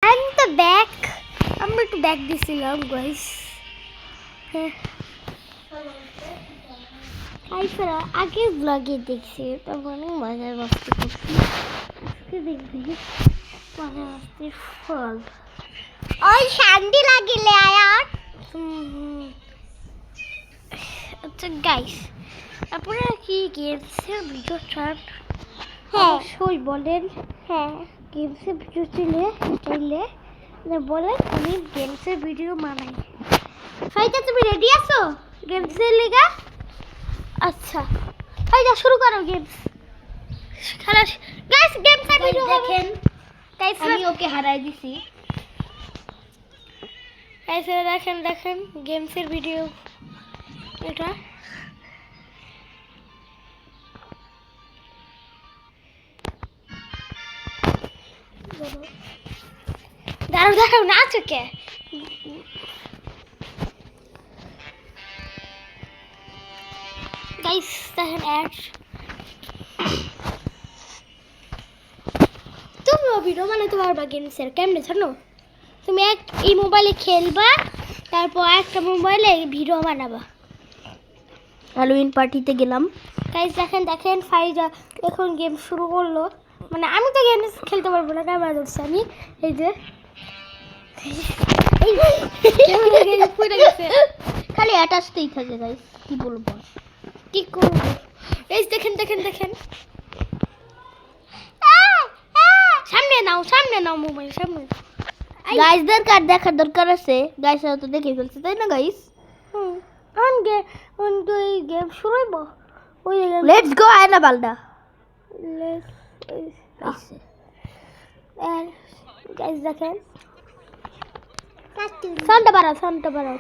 I'm the back. আমরা একটু back দিছিলাম গাইস। হ্যাঁ আইসরা আগে ব্লগে দেখছি তখন মজার মস্তি করছি। আজকে দেখবি মজার মস্তির ফল। ওই শান্তি লাগিলে আয়ার। আচ্ছা গাইস আপনারা কি গেমসের ভিডিও চান? হ্যাঁ অবশ্যই বলেন। হ্যাঁ গেমসের ভিডিও চাইলে বলেন, আমি গেমসের ভিডিও বানাই। ফাইজা তুমি রেডি আছো গেমসের লিগা? আচ্ছা ফাইজা শুরু করো গেমস খেলা। গাইস গেমসের ভিডিও দেখেন। গাইস আমি ওকে হারাই দিছি। গাইস দেখেন গেমসের ভিডিও এটা। দাঁড়াও না চোখে। গাইস দেখেন অ্যাড। তুমিও ভিডিও বানাতে পারবা গেমসের। কেমনে জানো? তুমি এই মোবাইলে খেলবা, তারপর একটা মোবাইলে ভিডিও বানাবা। হ্যালোউইন পার্টিতে গেলাম। গাইস দেখেন ফাইজা এখন গেম শুরু করলো। মানে আমি তো গেম খেলতে পারবো না, ক্যামেরা ধরছি আমি। এই যে খালি অ্যাটাচতেই থাকে গাইস। কি বলবো কি করবো। গাইস দেখেন সামনে নাও মোবাইল সামনে। গাইসদের কার দেখার দরকার আছে? গাইসরা তো দেখে ফেলছে তাই না গাইস? এই গেম শুরু হইব। লেটস গো আয়না বালদা। গাইস দেখেন সাউন্ডটা বাড়াও